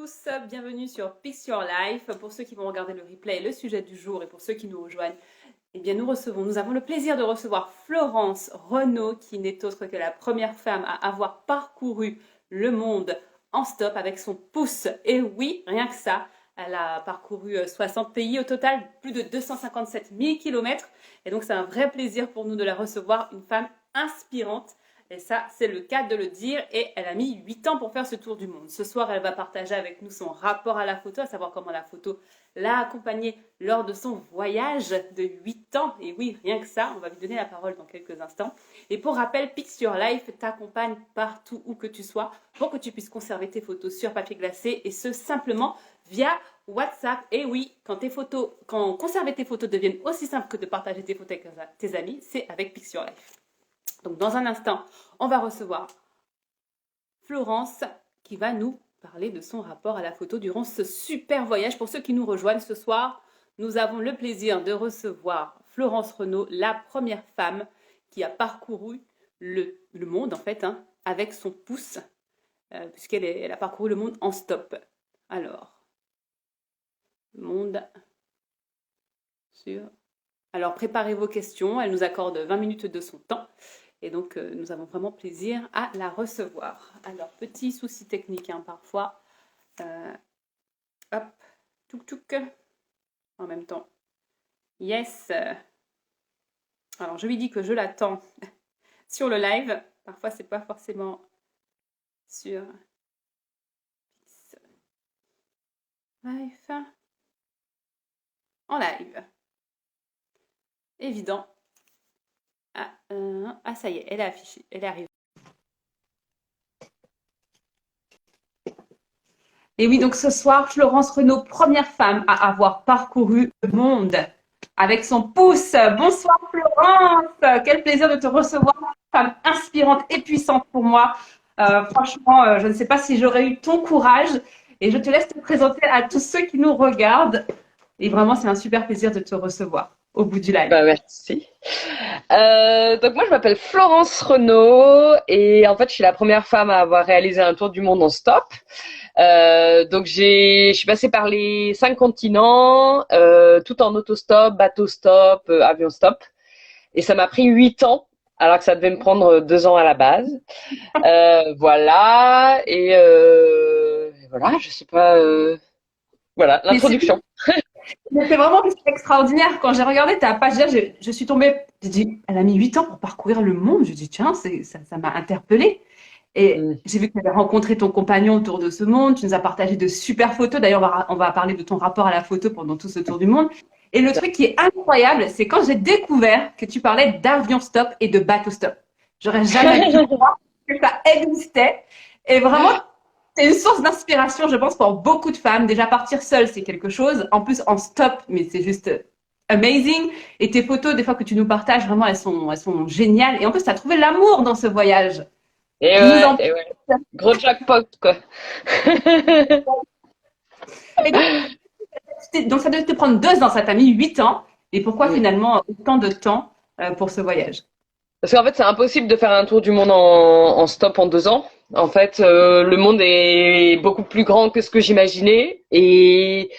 tous, bienvenue sur Pix Your Life. Pour ceux qui vont regarder le replay, le sujet du jour et pour ceux qui nous rejoignent, eh bien nous avons le plaisir de recevoir Florence Renaud, qui n'est autre que la première femme à avoir parcouru le monde en stop avec son pouce. Et oui, rien que ça, elle a parcouru 60 pays au total, plus de 257 000 km. Et donc c'est un vrai plaisir pour nous de la recevoir, une femme inspirante. Et ça, c'est le cas de le dire. Et elle a mis 8 ans pour faire ce tour du monde. Ce soir, elle va partager avec nous son rapport à la photo, à savoir comment la photo l'a accompagnée lors de son voyage de 8 ans. Et oui, rien que ça, on va lui donner la parole dans quelques instants. Et pour rappel, Pix Your Life t'accompagne partout où que tu sois pour que tu puisses conserver tes photos sur papier glacé et ce simplement via WhatsApp. Et oui, quand conserver tes photos devienne aussi simple que de partager tes photos avec tes amis, c'est avec Pix Your Life. Donc dans un instant, on va recevoir Florence qui va nous parler de son rapport à la photo durant ce super voyage. Pour ceux qui nous rejoignent ce soir, nous avons le plaisir de recevoir Florence Renaud, la première femme qui a parcouru le monde en fait, avec son pouce, puisqu'elle a parcouru le monde en stop. Alors, monde sur... Alors préparez vos questions, elle nous accorde 20 minutes de son temps. Et donc, nous avons vraiment plaisir à la recevoir. Alors, petit souci technique parfois. Hop, touk. En même temps. Yes. Alors, je lui dis que je l'attends sur le live. Parfois, c'est pas forcément sur live. En live. Évident. Ah, ça y est, elle est affichée, elle est arrivée. Et oui, donc ce soir, Florence Renaud, première femme à avoir parcouru le monde avec son pouce. Bonsoir Florence, quel plaisir de te recevoir, femme inspirante et puissante pour moi. Franchement, je ne sais pas si j'aurais eu ton courage et je te laisse te présenter à tous ceux qui nous regardent. Et vraiment, c'est un super plaisir de te recevoir au bout du live. Bah, merci. Donc moi je m'appelle Florence Renaud et en fait je suis la première femme à avoir réalisé un tour du monde en stop. Donc je suis passée par les 5 continents, tout en autostop, bateau stop, avion stop. Et ça m'a pris 8 ans alors que ça devait me prendre 2 ans à la base. Voilà et voilà, je sais pas. Voilà l'introduction. C'est vraiment extraordinaire. Quand j'ai regardé ta page, je suis tombée, j'ai dit, elle a mis 8 ans pour parcourir le monde. Je dis, tiens, ça m'a interpellée. Et Mm. j'ai vu que tu avais rencontré ton compagnon autour de ce monde. Tu nous as partagé de super photos. D'ailleurs, on va parler de ton rapport à la photo pendant tout ce tour du monde. Et le truc qui est incroyable, c'est quand j'ai découvert que tu parlais d'avion stop et de bateau stop. J'aurais jamais pu croire que ça existait. Et vraiment, c'est une source d'inspiration, je pense, pour beaucoup de femmes. Déjà, partir seule, c'est quelque chose. En plus, en stop, mais c'est juste amazing. Et tes photos, des fois que tu nous partages, vraiment, elles sont géniales. Et en plus, tu as trouvé l'amour dans ce voyage. Et ouais. Gros jackpot, quoi. Et donc, ça devait te prendre 2 ans, ça t'a mis 8 ans. Et pourquoi Mm. finalement autant de temps pour ce voyage? Parce qu'en fait, c'est impossible de faire un tour du monde en stop en 2 ans. En fait, le monde est beaucoup plus grand que ce que j'imaginais. Et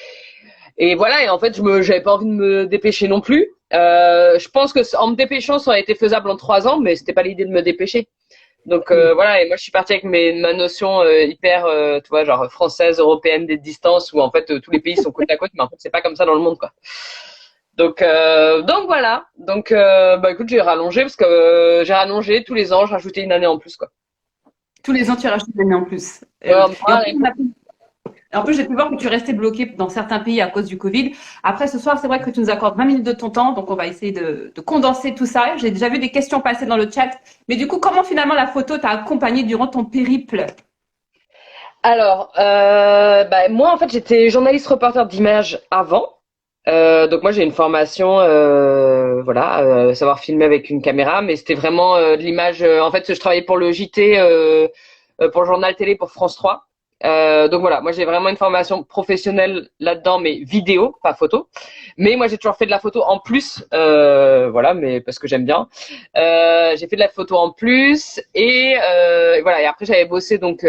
voilà, et en fait, j'avais pas envie de me dépêcher non plus. Je pense que en me dépêchant, ça aurait été faisable en 3 ans, mais c'était pas l'idée de me dépêcher. Donc voilà, et moi je suis partie avec ma notion hyper, tu vois, genre française, européenne des distances, où en fait tous les pays sont côte à côte, mais en fait c'est pas comme ça dans le monde, quoi. Donc voilà. Donc bah écoute, j'ai rallongé parce que j'ai rallongé tous les ans, je rajoutais une année en plus, quoi. Tous les ans, tu rajoutes une année en plus. Ouais, En plus, j'ai pu voir que tu restais bloqué dans certains pays à cause du Covid. Après, ce soir, c'est vrai que tu nous accordes 20 minutes de ton temps, donc on va essayer de condenser tout ça. J'ai déjà vu des questions passer dans le chat. Mais du coup, comment finalement la photo t'a accompagné durant ton périple? Alors, bah, moi en fait j'étais journaliste reporter d'image avant. Donc moi j'ai une formation, voilà, savoir filmer avec une caméra, mais c'était vraiment de l'image. En fait, je travaillais pour le JT, pour le journal télé pour France 3. Donc voilà, moi j'ai vraiment une formation professionnelle là-dedans, mais vidéo, pas photo. Mais moi j'ai toujours fait de la photo en plus, voilà, mais parce que j'aime bien. J'ai fait de la photo en plus et voilà. Et après j'avais bossé donc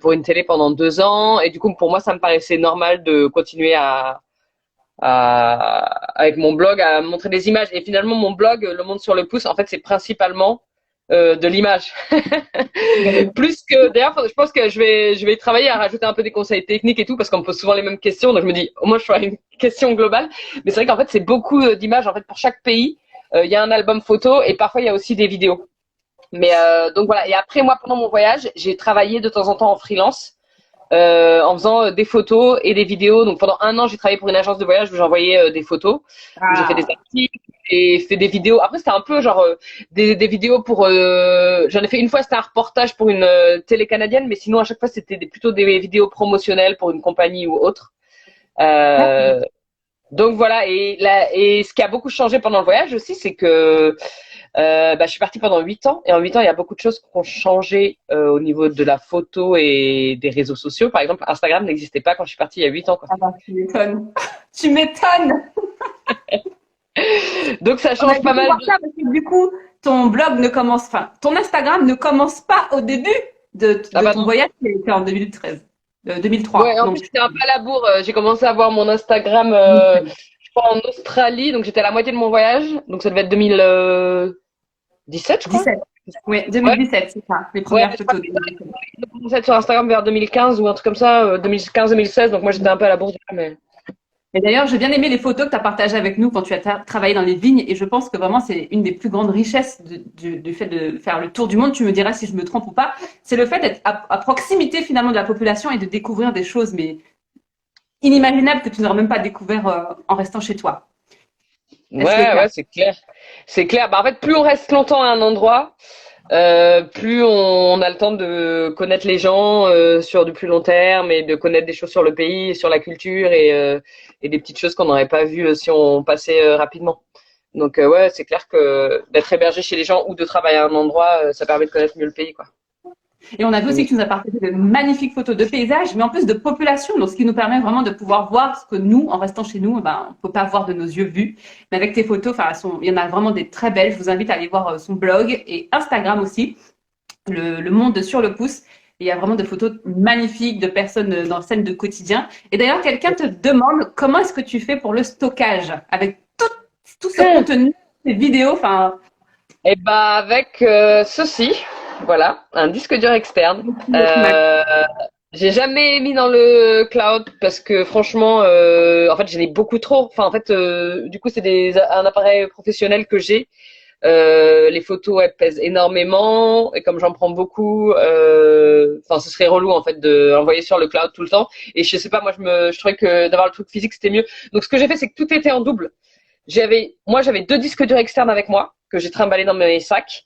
pour une télé pendant 2 ans. Et du coup, pour moi, ça me paraissait normal de continuer avec mon blog à montrer des images. Et finalement, mon blog, Le Monde sur le pouce, en fait, c'est principalement de l'image. Plus que, d'ailleurs, je pense que je vais travailler à rajouter un peu des conseils techniques et tout, parce qu'on me pose souvent les mêmes questions. Donc, je me dis, au moins, je ferai une question globale. Mais c'est vrai qu'en fait, c'est beaucoup d'images. En fait, pour chaque pays, il y a un album photo et parfois, il y a aussi des vidéos. Mais donc voilà. Et après, moi, pendant mon voyage, j'ai travaillé de temps en temps en freelance. En faisant des photos et des vidéos. Donc pendant 1 an, j'ai travaillé pour une agence de voyage où j'envoyais des photos. J'ai fait des Ah, articles et fait des vidéos. Après, c'était un peu genre des vidéos pour. J'en ai fait une fois, c'était un reportage pour une télé canadienne, mais sinon à chaque fois c'était plutôt des vidéos promotionnelles pour une compagnie ou autre. d'accord. Euh, donc voilà. Et ce qui a beaucoup changé pendant le voyage aussi, c'est que je suis partie pendant 8 ans et en 8 ans, il y a beaucoup de choses qui ont changé au niveau de la photo et des réseaux sociaux. Par exemple, Instagram n'existait pas quand je suis partie il y a 8 ans, quoi. Ah bah, tu m'étonnes. Tu m'étonnes. Donc ça On a change dû pas mal voir de... ça parce que du coup, ton blog ne commence, enfin, ton Instagram ne commence pas au début Ah de bah ton non. voyage qui était en 2013, 2003. Ouais, en Donc, plus j'étais un peu à la bourre. J'ai commencé à voir mon Instagram, je crois, en Australie. Donc j'étais à la moitié de mon voyage. Donc ça devait être 2017, je crois. 17. Oui, Ouais, 2017, c'est ça, les ouais, premières je crois photos. que j'ai commencé à être sur Instagram vers 2015 ou un truc comme ça, 2015-2016. Donc moi j'étais un peu à la bourre déjà, mais... Et d'ailleurs, j'ai bien aimé les photos que tu as partagées avec nous quand tu as travaillé dans les vignes. Et je pense que vraiment, c'est une des plus grandes richesses du fait de faire le tour du monde. Tu me diras si je me trompe ou pas. C'est le fait d'être à proximité finalement de la population et de découvrir des choses, mais inimaginables que tu n'aurais même pas découvert en restant chez toi. Est-ce le Ouais, cas? ouais, c'est clair. C'est clair. Bah, en fait, plus on reste longtemps à un endroit, plus on a le temps de connaître les gens sur du plus long terme et de connaître des choses sur le pays, sur la culture et des petites choses qu'on n'aurait pas vues si on passait rapidement. Donc ouais, c'est clair que d'être hébergé chez les gens ou de travailler à un endroit, ça permet de connaître mieux le pays, quoi. Et on a vu aussi que tu nous as partagé de magnifiques photos de paysages, mais en plus de population, donc ce qui nous permet vraiment de pouvoir voir ce que nous, en restant chez nous, ben, on peut pas voir de nos yeux vus. Mais avec tes photos, enfin, il y en a vraiment des très belles. Je vous invite à aller voir son blog et Instagram aussi, le monde sur le pouce. Et il y a vraiment des photos magnifiques de personnes dans scène de quotidien. Et d'ailleurs, quelqu'un te demande comment est-ce que tu fais pour le stockage avec tout ce contenu, ces vidéos, enfin, Et bah avec ceci, voilà, un disque dur externe. Mac. J'ai jamais mis dans le cloud parce que franchement, en fait, j'en ai beaucoup trop. Enfin, en fait, du coup, c'est un appareil professionnel que j'ai. Les photos, elles pèsent énormément et comme j'en prends beaucoup, enfin, ce serait relou en fait de l'envoyer sur le cloud tout le temps. Et je sais pas, je trouvais que d'avoir le truc physique c'était mieux. Donc, ce que j'ai fait, c'est que tout était en double. J'avais 2 disques durs externes avec moi que j'ai trimballés dans mes sacs,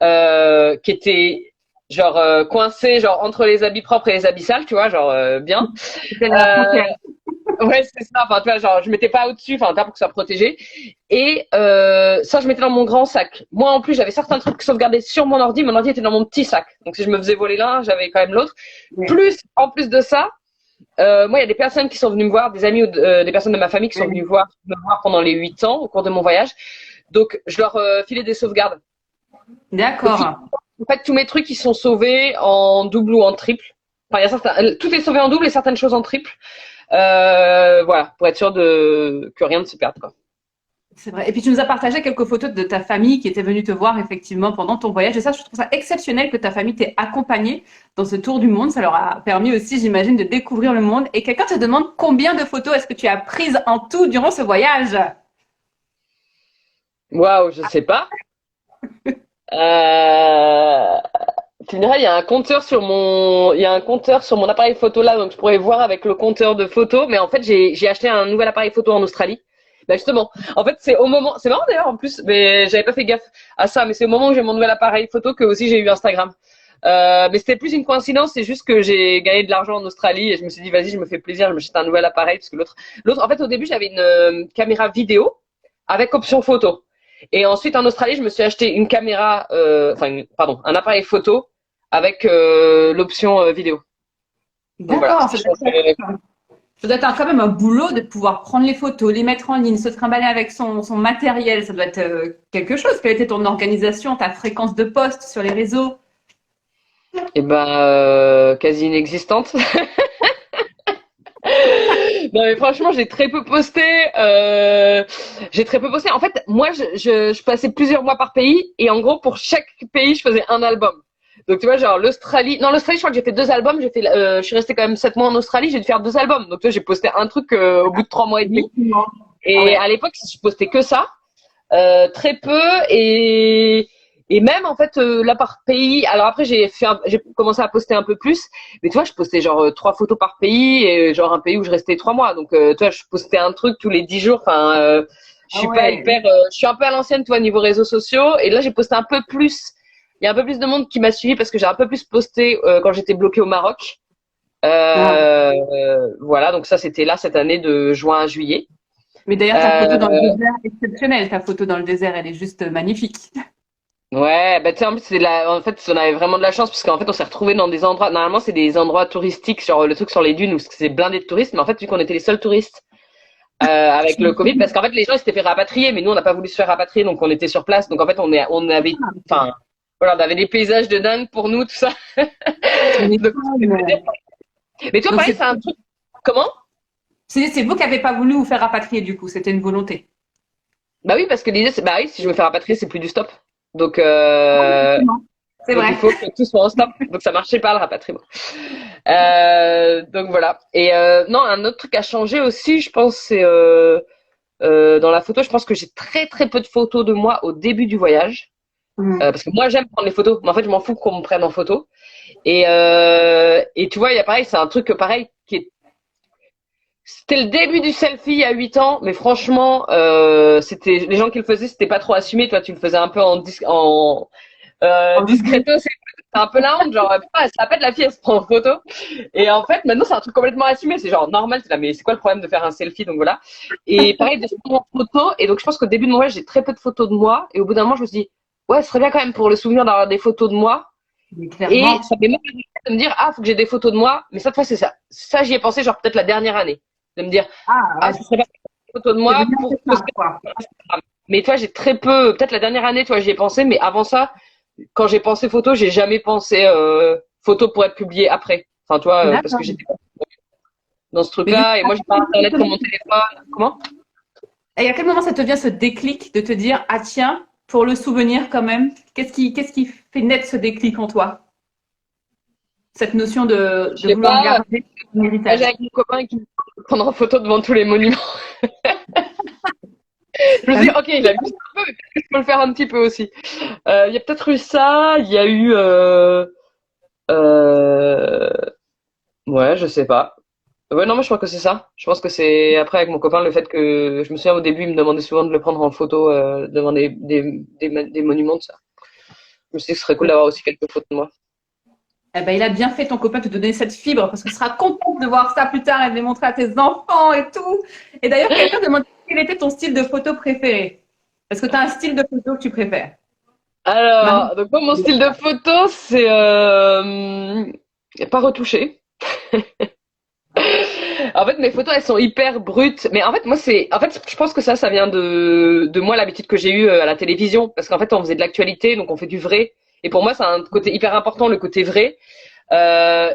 qui étaient genre coincés genre entre les habits propres et les habits sales, tu vois, genre bien. C'était la Euh, frontière. ouais, c'est ça. Enfin, tu vois, genre je mettais pas au-dessus, enfin, pour que ça soit protégé. Et ça, je mettais dans mon grand sac. Moi, en plus, j'avais certains trucs sauvegardés sur mon ordi. Mon ordi était dans mon petit sac. Donc, si je me faisais voler l'un, j'avais quand même l'autre. Ouais. Plus, en plus de ça, moi, il y a des personnes qui sont venues me voir, des amis ou des personnes de ma famille qui sont venues me voir pendant les 8 ans au cours de mon voyage. Donc, je leur filais des sauvegardes. Donc, D'accord. en fait, tous mes trucs, ils sont sauvés en double ou en triple. Enfin, il y a tout est sauvé en double et certaines choses en triple. Voilà, pour être sûr que rien ne se perde, quoi. C'est vrai. Et puis tu nous as partagé quelques photos de ta famille qui était venue te voir effectivement pendant ton voyage. Et ça, je trouve ça exceptionnel que ta famille t'ait accompagné dans ce tour du monde. Ça leur a permis aussi, j'imagine, de découvrir le monde. Et quelqu'un te demande combien de photos est-ce que tu as prises en tout durant ce voyage? Waouh, je sais pas. Euh, Tu me diras, il y a un compteur sur mon appareil photo là, donc je pourrais voir avec le compteur de photos. Mais en fait, j'ai acheté un nouvel appareil photo en Australie. Bah justement, en fait, c'est marrant d'ailleurs en plus, mais j'avais pas fait gaffe à ça. Mais c'est au moment où j'ai mon nouvel appareil photo que aussi j'ai eu Instagram. Mais c'était plus une coïncidence, c'est juste que j'ai gagné de l'argent en Australie et je me suis dit vas-y, je me fais plaisir, je m'achète un nouvel appareil parce que l'autre, en fait, au début j'avais une caméra vidéo avec option photo. Et ensuite en Australie, je me suis acheté une caméra, pardon, un appareil photo avec l'option vidéo. Donc voilà, D'accord. ce qui change. Ça doit être quand même un boulot de pouvoir prendre les photos, les mettre en ligne, se trimballer avec son matériel. Ça doit être quelque chose. Quelle était ton organisation, ta fréquence de poste sur les réseaux? Et ben, quasi inexistante. Non mais franchement, j'ai très peu posté. J'ai très peu posté. En fait, moi, je passais plusieurs mois par pays et en gros, pour chaque pays, je faisais un album. Donc tu vois, genre l'Australie. Non, l'Australie, je crois que j'ai fait 2 albums. Je suis restée quand même 7 mois en Australie. J'ai dû faire 2 albums. Donc tu vois, j'ai posté un truc au bout de 3 mois et demi. Effectivement. Ah Et ouais. à l'époque, je postais que ça. Très peu et même en fait là par pays. Alors après j'ai commencé à poster un peu plus, mais tu vois je postais genre 3 photos par pays et genre un pays où je restais 3 mois. Donc tu vois je postais un truc tous les 10 jours. Enfin je Ah suis pas ouais. hyper, je suis un peu à l'ancienne tu vois niveau réseaux sociaux et là j'ai posté un peu plus. Il y a un peu plus de monde qui m'a suivi parce que j'ai un peu plus posté quand j'étais bloquée au Maroc. Ah. Voilà donc ça c'était là cette année de juin à juillet. Mais d'ailleurs, ta photo dans le Euh, désert, exceptionnelle. Ta photo dans le désert, elle est juste magnifique. Ouais, bah tu sais, en plus, en fait, on avait vraiment de la chance, parce qu'en fait, on s'est retrouvés dans des endroits, normalement, c'est des endroits touristiques, genre le truc sur les dunes où c'est blindé de touristes, mais en fait, vu qu'on était les seuls touristes, avec le Covid, parce qu'en fait, les gens, ils s'étaient fait rapatrier, mais nous, on n'a pas voulu se faire rapatrier, donc on était sur place, donc en fait, on avait, enfin, voilà, on avait des paysages de dingue pour nous, tout ça. Tu Donc, c'était plaisir. m'étonnes. Mais toi, Donc, pareil, c'est un truc, comment? c'est vous qui n'avez pas voulu vous faire rapatrier, du coup. C'était une volonté. Bah oui, parce que l'idée, c'est, bah oui, si je me fais rapatrier, c'est plus du stop. Donc, Effectivement. C'est donc il vrai. faut que tout soit en stop. Donc ça marchait pas le rapatriement. Donc voilà. Et non, un autre truc à changer aussi, je pense, c'est dans la photo. Je pense que j'ai très très peu de photos de moi au début du voyage, Mhm. parce que moi j'aime prendre les photos, mais en fait je m'en fous qu'on me prenne en photo. Et tu vois, il y a pareil, c'est un truc pareil qui est. C'était le début du selfie il y a 8 ans, mais franchement, c'était les gens qui le faisaient, c'était pas trop assumé. Toi, tu le faisais un peu En double. discreto, c'est un peu la honte, genre, putain, elle s'appelle la fille, elle se prend en photo. Et en fait, maintenant, c'est un truc complètement assumé. C'est genre normal, c'est là, mais c'est quoi le problème de faire un selfie? Donc voilà. Et pareil, de se prendre en photo. Et donc, je pense qu'au début de mon voyage, j'ai très peu de photos de moi. Et au bout d'un moment, je me suis dit, ouais, ce serait bien quand même pour le souvenir d'avoir des photos de moi. Mais Et clairement. ça m'est même arrivé de me dire, ah, faut que j'ai des photos de moi. Mais cette fois, c'est ça. Ça, j'y ai pensé, genre, peut-être la dernière année. De me dire, Ah, ah, ouais, ce serait bien des photos de c'est moi bien pour fait ça, poster quoi. sur Instagram. Mais toi, j'ai très peu, peut-être la dernière année, toi, j'y ai pensé. Mais avant ça, quand j'ai pensé photo, j'ai jamais pensé photo pour être publié après. Enfin, toi, parce que D'accord. j'étais pas dans ce Mais du coup, truc-là et moi, j'ai pas internet sur mon téléphone. Comment? et à quel moment ça te vient ce déclic de te dire, ah tiens, pour le souvenir quand même, qu'est-ce qui fait naître ce déclic en toi? Cette notion Je de sais vouloir pas. garder un J'ai héritage. avec mon copain qui me prendre en photo devant tous les monuments. Je me Ah dis, oui, ok, j'abuse un peu, mais peut-être que je peux le faire un petit peu aussi. Il y a peut-être eu ça. Il y a eu, euh, ouais, je sais pas. Ouais, non, moi je crois que c'est ça. Je pense que c'est après avec mon copain le fait que je me souviens au début, il me demandait souvent de le prendre en photo devant des monuments de ça. Je me suis dit que ce serait cool d'avoir aussi quelques photos de moi. eh ben, il a bien fait ton copain de te donner cette fibre parce qu'il sera content de voir ça plus tard et de les montrer à tes enfants et tout. Et d'ailleurs, quelqu'un demande quel était ton style de photo préféré. Est-ce que tu as un style de photo que tu préfères? Marie. Alors, donc moi, mon style de photo, c'est pas retouché. En fait, mes photos, elles sont hyper brutes. Mais en fait, moi, en fait, je pense que ça vient de moi, l'habitude que j'ai eue à la télévision. Parce qu'en fait, on faisait de l'actualité, donc on fait du vrai. Et pour moi, c'est un côté hyper important, le côté vrai.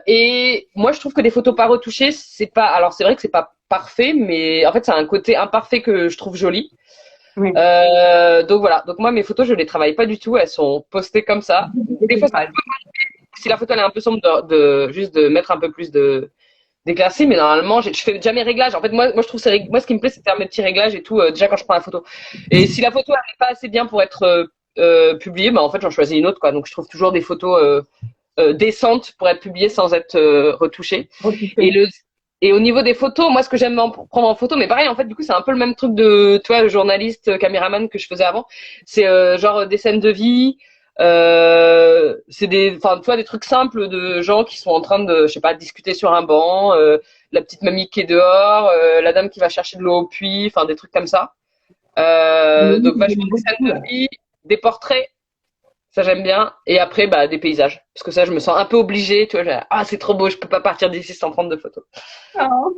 Et moi, je trouve que des photos pas retouchées, c'est pas, alors c'est vrai que c'est pas parfait, mais en fait, c'est un côté imparfait que je trouve joli. Oui, Donc voilà. Donc moi, mes photos, je les travaille pas du tout. Elles sont postées comme ça. Des fois, si la photo elle est un peu sombre, juste de mettre un peu plus d'éclaircie, mais normalement, je fais jamais réglages. En fait, moi, je trouve moi, ce qui me plaît, c'est de faire mes petits réglages et tout, déjà quand je prends la photo. Et si la photo elle est pas assez bien pour être publiée, bah en fait, j'en choisis une autre, quoi. Donc, je trouve toujours des photos décentes pour être publiées sans être retouchées. Et retouché. le et au niveau des photos, moi, ce que j'aime prendre en photo, mais pareil, en fait, du coup, c'est un peu le même truc de, tu vois, journaliste, caméraman que je faisais avant. C'est genre des scènes de vie. C'est enfin, tu vois, des trucs simples de gens qui sont en train de, je sais pas, discuter sur un banc, la petite mamie qui est dehors, la dame qui va chercher de l'eau au puits, enfin, des trucs comme ça. Oui, Donc, vachement j'aime des scènes beaucoup. de vie, des portraits, ça j'aime bien. Et après, bah, des paysages. Parce que ça, je me sens un peu obligée, tu vois, ah, c'est trop beau, je peux pas partir d'ici sans prendre de photos. Oh.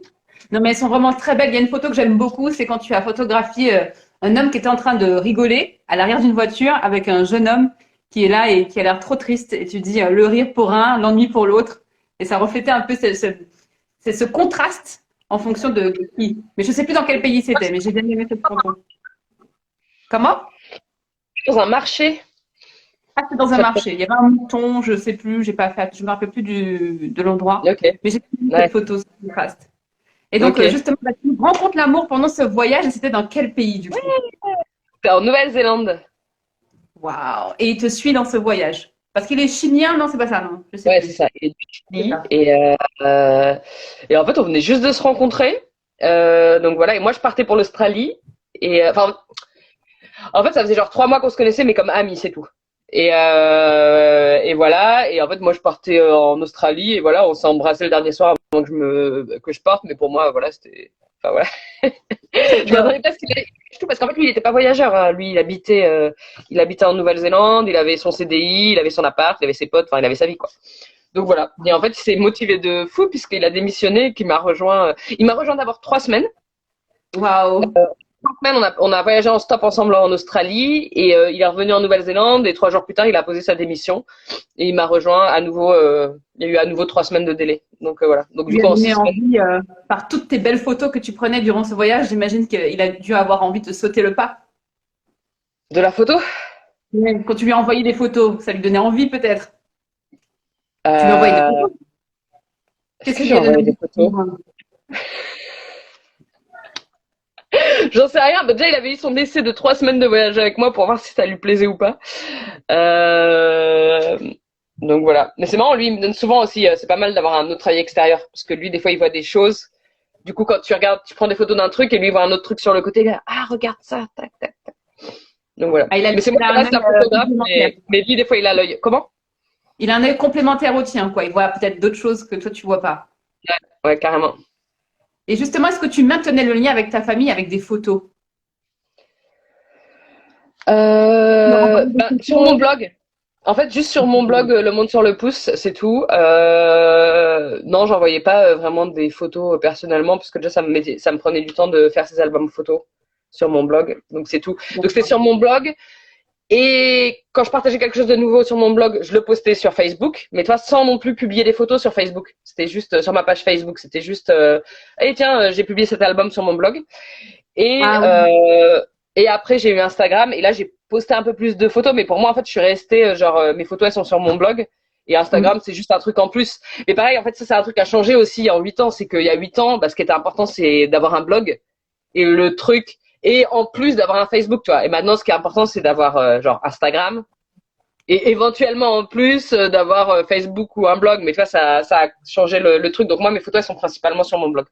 Non, mais elles sont vraiment très belles. Il y a une photo que j'aime beaucoup, c'est quand tu as photographié un homme qui était en train de rigoler à l'arrière d'une voiture avec un jeune homme qui est là et qui a l'air trop triste. Et tu dis le rire pour un, l'ennui pour l'autre. Et ça reflétait un peu ce contraste en fonction de qui. Mais je sais plus dans quel pays c'était, mais j'ai bien aimé cette photo. Comment? Dans un marché. Ah, c'est dans un marché. Il y avait un mouton, je sais plus, j'ai pas fait, je me rappelle plus de l'endroit. Ok, Mais j'ai aimé cette ouais, photo, ce contraste. Et donc, ok. justement, bah, tu rencontres l'amour pendant ce voyage et c'était dans quel pays du coup? C'était en Nouvelle-Zélande. Waouh! Et il te suit dans ce voyage. Parce qu'il est chilien, non, c'est pas ça, non, je sais Ouais, c'est plus. ça. Et du C'est Chili. ça. Et en fait, on venait juste de se rencontrer. Donc voilà. Et moi, je partais pour l'Australie. Enfin, en fait, ça faisait genre 3 mois qu'on se connaissait, mais comme amis, c'est tout. Et voilà. Et en fait, moi, je partais en Australie. Et voilà, on s'est embrassé le dernier soir avant que je parte. Mais pour moi, voilà, c'était. Enfin voilà. Je m'attendais pas à ce qu'il ait tout parce qu'en fait, lui, il était pas voyageur. Hein. Lui, il habitait en Nouvelle-Zélande. Il avait son CDI, il avait son appart, il avait ses potes. Enfin, il avait sa vie, quoi. Donc voilà. Et en fait, il s'est motivé de fou puisqu'il a démissionné, qu'il m'a rejoint. Il m'a rejoint d'abord 3 semaines. Waouh! 3 semaines, on a voyagé en stop ensemble en Australie et il est revenu en Nouvelle-Zélande et 3 jours plus tard, il a posé sa démission et il m'a rejoint à nouveau. Il y a eu à nouveau 3 semaines de délai. Donc voilà. Donc du Lui a coup, en donné 6 semaines. envie, par toutes tes belles photos que tu prenais durant ce voyage, j'imagine qu'il a dû avoir envie de sauter le pas. De la photo? Ouais. Quand tu lui as envoyé des photos, ça lui donnait envie peut-être. Tu lui as envoyé des Euh, photos. Est-ce Qu'est-ce que qui j'ai lui a donné envoyé des photos? envie? J'en sais rien. Bah, déjà, il avait eu son essai de 3 semaines de voyage avec moi pour voir si ça lui plaisait ou pas. Euh, Donc voilà. Mais c'est marrant, lui, il me donne souvent aussi, c'est pas mal d'avoir un autre œil extérieur. Parce que lui, des fois, il voit des choses. Du coup, quand tu regardes, tu prends des photos d'un truc et lui, il voit un autre truc sur le côté. Il est là, ah, regarde ça, tac, tac. Donc voilà. Ah, Mais c'est moi il a qui un reste œil la photographe, complémentaire. mais lui, des fois, il a l'œil. Comment? Il a un œil complémentaire au tien, quoi. Il voit peut-être d'autres choses que toi, tu vois pas. Ouais, carrément. Et justement, est-ce que tu maintenais le lien avec ta famille avec des photos? Tu leur envoyais des Sur mon photos? blog. En fait, juste sur mon blog, Le Monde sur le pouce, c'est tout. Non, j'envoyais pas vraiment des photos personnellement, parce que déjà, ça me prenait du temps de faire ces albums photos sur mon blog. Donc, c'est tout. Donc, c'était sur mon blog. Et quand je partageais quelque chose de nouveau sur mon blog, je le postais sur Facebook. Mais toi, sans non plus publier des photos sur Facebook. C'était juste sur ma page Facebook. C'était juste, hey, tiens, j'ai publié cet album sur mon blog. Et, Ah oui. euh, et après, j'ai eu Instagram et là, j'ai posté un peu plus de photos. Mais pour moi, en fait, je suis restée, mes photos, elles sont sur mon blog. Et Instagram, c'est juste un truc en plus. Mais pareil, en fait, ça, c'est un truc à changer aussi en 8 ans. C'est qu'il y a 8 ans, ce qui était important, c'est d'avoir un blog. Et le truc, et en plus d'avoir un Facebook, tu vois. Et maintenant, ce qui est important, c'est d'avoir, genre, Instagram. Et éventuellement, en plus, d'avoir Facebook ou un blog. Mais tu vois, ça a changé le truc. Donc moi, mes photos, elles sont principalement sur mon blog.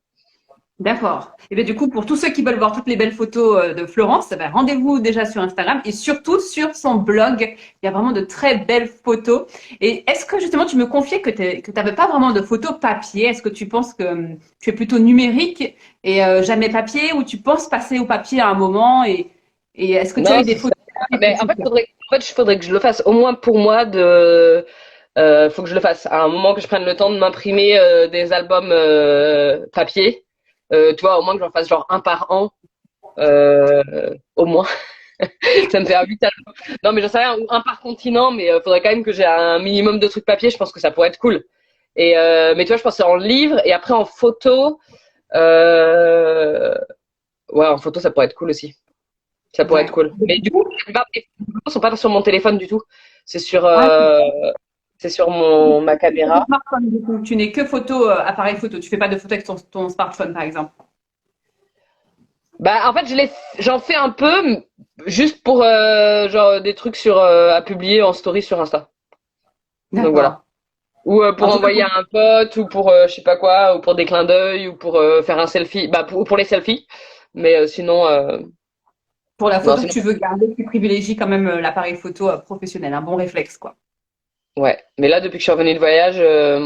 D'accord. Et bien du coup, pour tous ceux qui veulent voir toutes les belles photos de Florence, ben, rendez-vous déjà sur Instagram et surtout sur son blog. Il y a vraiment de très belles photos. Et est-ce que justement tu me confiais que tu n'avais pas vraiment de photos papier? Est-ce que tu penses que tu es plutôt numérique et jamais papier ou tu penses passer au papier à un moment et est-ce que tu as Non, eu des c'est ça. photos Mais en fait, faudrait que je le fasse au moins pour moi faut que je le fasse à un moment que je prenne le temps de m'imprimer des albums papier. Tu vois, au moins que j'en fasse genre un par an, au moins. Ça me fait un 8 albums. Non, mais j'en sais rien, ou un par continent, mais faudrait quand même que j'ai un minimum de trucs papier. Je pense que ça pourrait être cool. Mais tu vois, je pensais en livre et après en photo. Euh, ouais, en photo, ça pourrait être cool aussi. Ça pourrait être Ouais. cool. Mais du coup, la plupart des photos sont pas sur mon téléphone du tout. C'est sur, Ah, ma c'est caméra. smartphone, du coup. Tu n'es que photo, appareil photo. Tu fais pas de photos avec ton smartphone, par exemple. Bah, en fait, j'en fais un peu, juste pour, genre, des trucs à publier en story sur Insta. Donc D'accord. voilà. Ou pour En tout cas, envoyer à un pote, ou pour, je sais pas quoi, ou pour des clins d'œil, ou pour faire un selfie. Bah, pour les selfies. Mais sinon, pour la non, photo que sinon, tu veux garder, tu privilégies quand même l'appareil photo professionnel, un bon réflexe, quoi. ouais. Mais là, depuis que je suis revenue de voyage,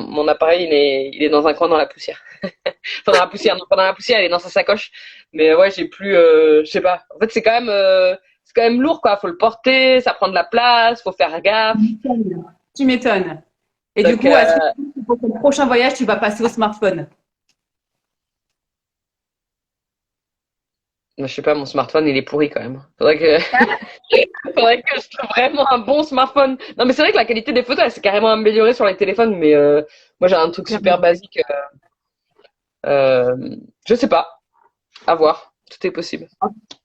mon appareil, il est dans un coin dans la poussière. Enfin, dans la poussière, non, pas dans la poussière, elle est dans sa sacoche. Mais ouais, j'ai plus, je sais pas. En fait, c'est quand même lourd, quoi. Faut le porter, ça prend de la place, faut faire gaffe. Tu m'étonnes. Et du Donc, coup, est-ce que pour ton prochain voyage, tu vas passer au smartphone? Je sais pas, mon smartphone, il est pourri quand même. Faudrait que je trouve vraiment un bon smartphone. Non, mais c'est vrai que la qualité des photos, elle s'est carrément améliorée sur les téléphones, mais moi j'ai un truc super basique. Euh, je sais pas. À voir. Tout est possible.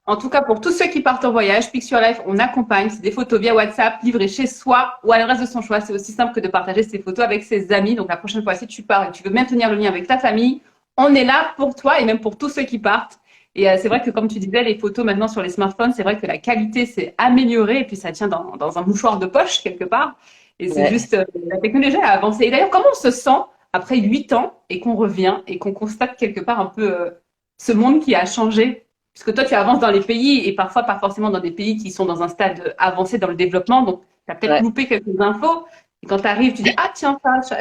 En tout cas, pour tous ceux qui partent en voyage, Picture Life, on accompagne. C'est des photos via WhatsApp, livrées chez soi ou à l'adresse de son choix. C'est aussi simple que de partager ses photos avec ses amis. Donc, la prochaine fois, si tu pars et que tu veux maintenir le lien avec ta famille, on est là pour toi et même pour tous ceux qui partent. Et c'est vrai que, comme tu disais, les photos maintenant sur les smartphones, c'est vrai que la qualité s'est améliorée et puis ça tient dans un mouchoir de poche quelque part. Et c'est Ouais. juste, la technologie a avancé. Et d'ailleurs, comment on se sent après 8 ans et qu'on revient et qu'on constate quelque part un peu ce monde qui a changé? Parce que toi, tu avances dans les pays et parfois pas forcément dans des pays qui sont dans un stade avancé dans le développement. Donc, tu as peut-être Ouais. loupé quelques infos. Et quand tu arrives, tu dis, ah tiens, ça.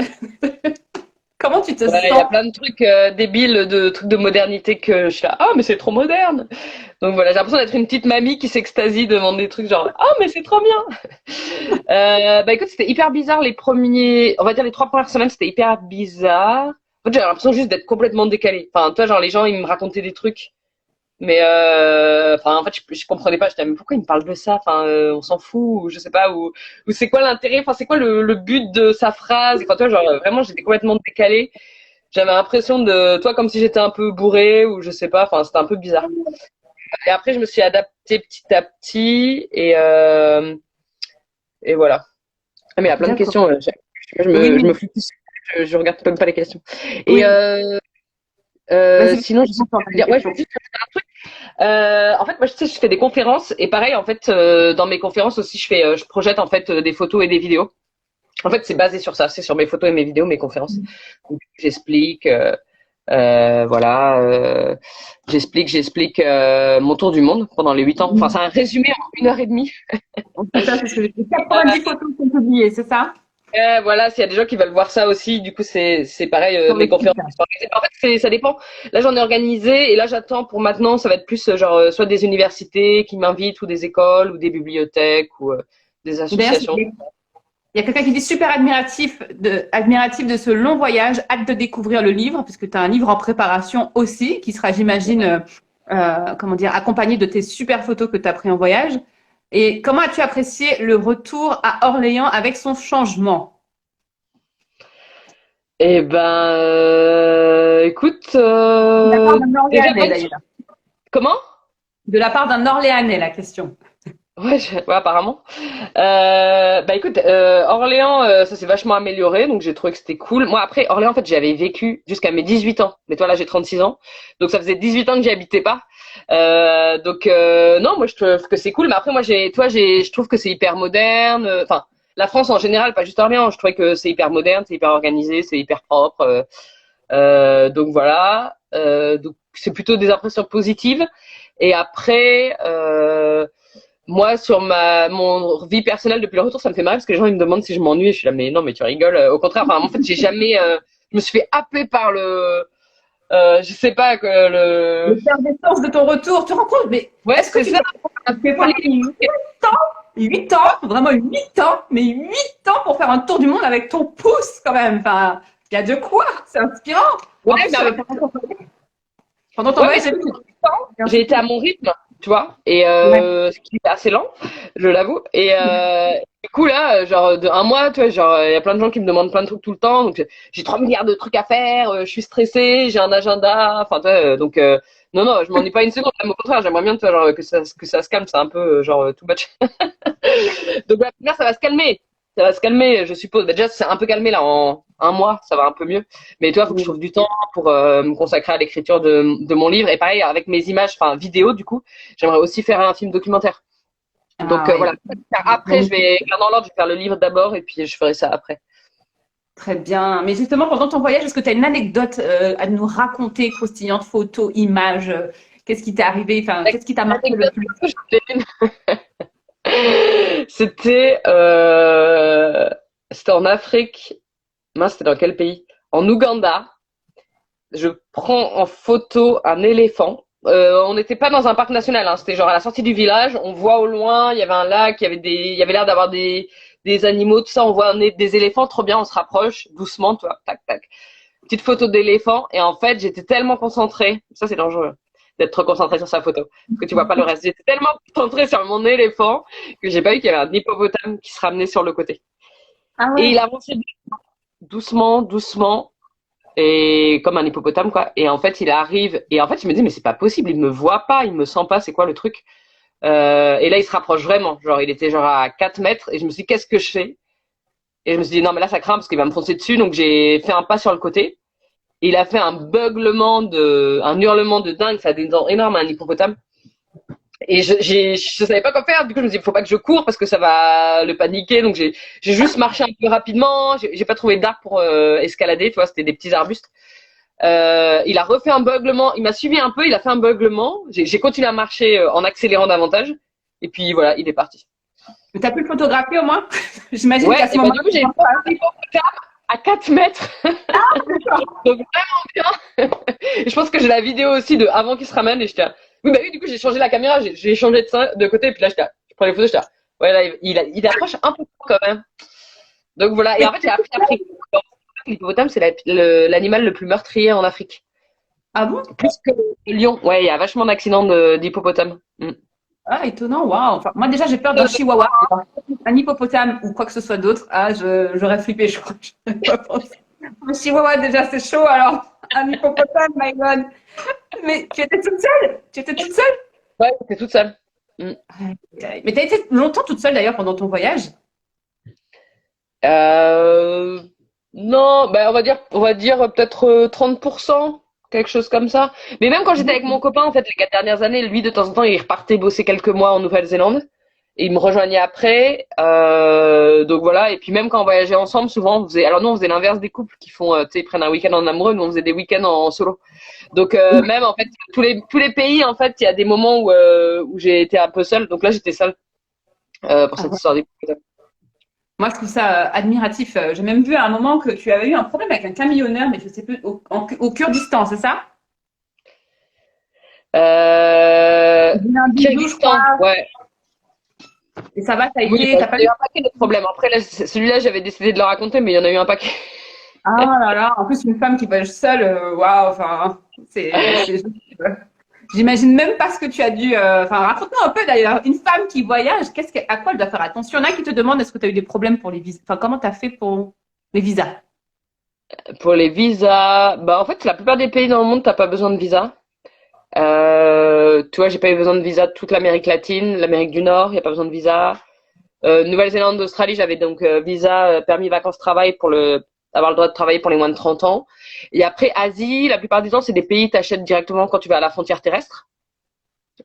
Comment tu te Ouais, il y a sens? plein de trucs débiles, de trucs de modernité que je suis là, ah, mais c'est trop moderne. Donc voilà, j'ai l'impression d'être une petite mamie qui s'extasie devant des trucs genre, ah, mais c'est trop bien. Bah écoute, c'était hyper bizarre les premiers, on va dire les 3 premières semaines, c'était hyper bizarre. En fait, j'avais l'impression juste d'être complètement décalée. Enfin, toi, genre les gens, ils me racontaient des trucs, mais enfin, en fait, je comprenais pas. J'étais, mais pourquoi ils me parlent de ça? Enfin, on s'en fout, ou je sais pas, ou c'est quoi l'intérêt? Enfin, c'est quoi le but de sa phrase? Enfin, toi, genre vraiment, j'étais complètement décalée. J'avais l'impression de, toi, comme si j'étais un peu bourrée, ou je sais pas. Enfin, c'était un peu bizarre. Et après, je me suis adaptée petit à petit, et voilà. Ah, mais il y a plein de D'accord. questions. Oui, Je me oui, focus, je regarde même pas les questions. Et oui. Vas-y, sinon, je sais j'entends pas quoi les dire. Ouais, je questions. vais juste dire un truc. En fait, moi, je sais, je fais des conférences et pareil, en fait, dans mes conférences aussi, je projette en fait des photos et des vidéos. En fait, c'est basé sur ça, c'est sur mes photos et mes vidéos, mes conférences. Donc, j'explique, voilà, j'explique mon tour du monde pendant les 8 ans. Enfin, c'est un résumé en 1 heure et demie. C'est ça, c'est ce que j'ai dit. 90 photos sont publiées, c'est ça? Voilà, s'il y a des gens qui veulent voir ça aussi, du coup c'est pareil, Sur mes le site. conférences qui sont organisées. En fait, ça dépend. Là, j'en ai organisé et là, j'attends pour maintenant, ça va être plus genre soit des universités qui m'invitent ou des écoles ou des bibliothèques ou des D'ailleurs, associations. il y a quelqu'un qui dit super admiratif de ce long voyage, hâte de découvrir le livre, puisque tu as un livre en préparation aussi, qui sera, j'imagine, comment dire, accompagné de tes super photos que tu as pris en voyage. Et comment as-tu apprécié le retour à Orléans avec son changement? Eh ben, écoute, De la part d'un déjà Orléanais, bonne. d'ailleurs. Comment? De la part d'un Orléanais, la question. Ouais, ouais, apparemment. Bah écoute, Orléans, ça s'est vachement amélioré, donc j'ai trouvé que c'était cool. Moi après, Orléans, en fait, j'avais vécu jusqu'à mes 18 ans. Mais toi là, j'ai 36 ans. Donc ça faisait 18 ans que j'y habitais pas. Donc non, moi je trouve que c'est cool. Mais après, moi, je trouve que c'est hyper moderne. Enfin, la France en général, pas juste Orléans. Je trouvais que c'est hyper moderne, c'est hyper organisé, c'est hyper propre. Donc voilà. Donc c'est plutôt des impressions positives. Et après, moi, sur mon vie personnelle depuis le retour, ça me fait marrer parce que les gens ils me demandent si je m'ennuie. Je suis là, mais non, mais tu rigoles. Au contraire, enfin, en fait, j'ai jamais. Je me suis fait happer par je sais pas que le. L'effervescence de ton retour, tu te rends compte, mais Ouais, est-ce que c'est tu ça. te rends compte que tu es parti 8 ans, vraiment 8 ans, mais 8 ans pour faire un tour du monde avec ton pouce quand même. Enfin, il y a de quoi, c'est inspirant. Ouais, En plus, mais en même pendant ton ouais, mais voyage, c'est j'ai été à mon rythme, tu vois, et ouais. ce qui est assez lent, je l'avoue. Et du coup là, genre de un mois, tu vois, genre il y a plein de gens qui me demandent plein de trucs tout le temps, donc j'ai 3 milliards de trucs à faire, je suis stressée, j'ai un agenda, enfin tu vois, donc non non, je m'ennuie pas une seconde, même au contraire, j'aimerais bien tu vois, genre, que ça se calme, c'est un peu genre too much. Donc la première, ça va se calmer. Ça va se calmer, je suppose. Bah, déjà, c'est un peu calmé là en un mois, ça va un peu mieux. Mais toi, il faut que je trouve du temps pour me consacrer à l'écriture de mon livre. Et pareil, avec mes images, enfin vidéo du coup, j'aimerais aussi faire un film documentaire. Donc Ah voilà. oui, Après, je vais faire dans l'ordre, je vais faire le livre d'abord et puis je ferai ça après. très bien. Mais justement, pendant ton voyage, est-ce que tu as une anecdote à nous raconter, croustillante, photo, image qu'est-ce qui t'est arrivé, enfin, qu'est-ce qui t'a marqué le L'anecdote, plus? c'était c'était en Afrique. Mince, c'était dans quel pays? En Ouganda. Je prends en photo un éléphant. On n'était pas dans un parc national, hein. C'était genre à la sortie du village. On voit au loin, il y avait un lac, il y avait l'air d'avoir des animaux, tout ça. On voit des éléphants, trop bien. On se rapproche doucement, tu vois, tac tac. Petite photo d'éléphant. Et en fait, j'étais tellement concentrée. Ça, c'est dangereux. d'être trop concentré sur sa photo. Parce que tu vois pas le reste. J'étais tellement concentrée sur mon éléphant que j'ai pas vu qu'il y avait un hippopotame qui se ramenait sur le côté. Ah Et ouais. il avançait doucement, doucement, et comme un hippopotame, quoi. Et en fait, il arrive, et en fait, je me dis, mais c'est pas possible, il me voit pas, il me sent pas, c'est quoi le truc? Et là, il se rapproche vraiment. Genre, il était genre à 4 mètres, et je me suis dit, qu'est-ce que je fais? Et je me suis dit, non, mais là, ça craint parce qu'il va me foncer dessus, donc j'ai fait un pas sur le côté. Et il a fait un hurlement de dingue, ça a des dents énormes, un hippopotame. Et je savais pas quoi faire. Du coup, je me suis dit, faut pas que je cours parce que ça va le paniquer. Donc, j'ai juste marché un peu rapidement. J'ai pas trouvé d'arbre pour escalader. Tu vois, c'était des petits arbustes. Il a refait un beuglement. Il m'a suivi un peu. Il a fait un beuglement. J'ai continué à marcher en accélérant davantage. Et puis voilà, il est parti. Mais t'as pu le photographier au moins? J'imagine Ouais. qu'à ce Et bah moment-là, du coup, j'ai une photo d'hippopotame à 4 mètres. Donc vraiment bien. Et je pense que j'ai la vidéo aussi de avant qu'il se ramène. Et j'étais, oui bah oui, du coup j'ai changé la caméra. J'ai changé de côté. Et puis là, je prends les photos. J'étais, ouais là, il approche un peu quand même. Donc voilà. Et en fait, j'ai appris l'Afrique. L'hippopotame, c'est l'animal le plus meurtrier en Afrique. ah bon? Plus que le lion. Ouais, il y a vachement d'accidents d'hippopotame. Mm. Ah, étonnant, waouh. Enfin, moi, déjà, j'ai peur d'un chihuahua. Un hippopotame ou quoi que ce soit d'autre. Ah, j'aurais flippé, je crois. J'aurais pas pensé. Un chihuahua, déjà, c'est chaud, alors un hippopotame, my God. Mais tu étais toute seule? Tu étais toute seule? Ouais, t'es toute seule. Mm. Mais tu as été longtemps toute seule, d'ailleurs, pendant ton voyage? Euh, non, bah on va dire peut-être 30%, quelque chose comme ça. Mais même quand j'étais avec mon copain, en fait, les 4 dernières années, lui, de temps en temps, il repartait bosser quelques mois en Nouvelle-Zélande. Et il me rejoignait après. Donc voilà. Et puis même quand on voyageait ensemble, souvent, alors nous, on faisait l'inverse des couples qui font, tu sais, ils prennent un week-end en amoureux, nous, on faisait des week-ends en solo. Donc même, en fait, tous les pays, en fait, il y a des moments où j'ai été un peu seule. Donc là, j'étais seule pour Ah cette ouais. histoire des. Moi, je trouve ça admiratif. J'ai même vu à un moment que tu avais eu un problème avec un camionneur, mais je sais plus, au Kurdistan, c'est ça? Euh, Il y a un bisou, je Kyrgyzstan, crois. ouais. Et ça va, ça a Oui, été, bah, t'as pas il y eu. a eu un paquet de problèmes. Après, là, celui-là, j'avais décidé de le raconter, mais il y en a eu un paquet. Ah là là, en plus, une femme qui voyage seule, waouh, enfin, c'est, j'imagine même pas ce que tu as dû. Enfin, raconte-nous un peu d'ailleurs. Une femme qui voyage, à quoi elle doit faire attention? Il y en a qui te demandent est-ce que tu as eu des problèmes pour les visas? Enfin, comment tu as fait pour les visas? Pour les visas, bah en fait, la plupart des pays dans le monde, t'as pas besoin de visa. Tu vois, j'ai pas eu besoin de visa de toute l'Amérique latine, l'Amérique du Nord, il y a pas besoin de visa. Nouvelle-Zélande, Australie, j'avais donc visa, permis vacances-travail pour avoir le droit de travailler pour les moins de 30 ans. Et après, Asie, la plupart du temps, c'est des pays que t'achètes directement quand tu vas à la frontière terrestre.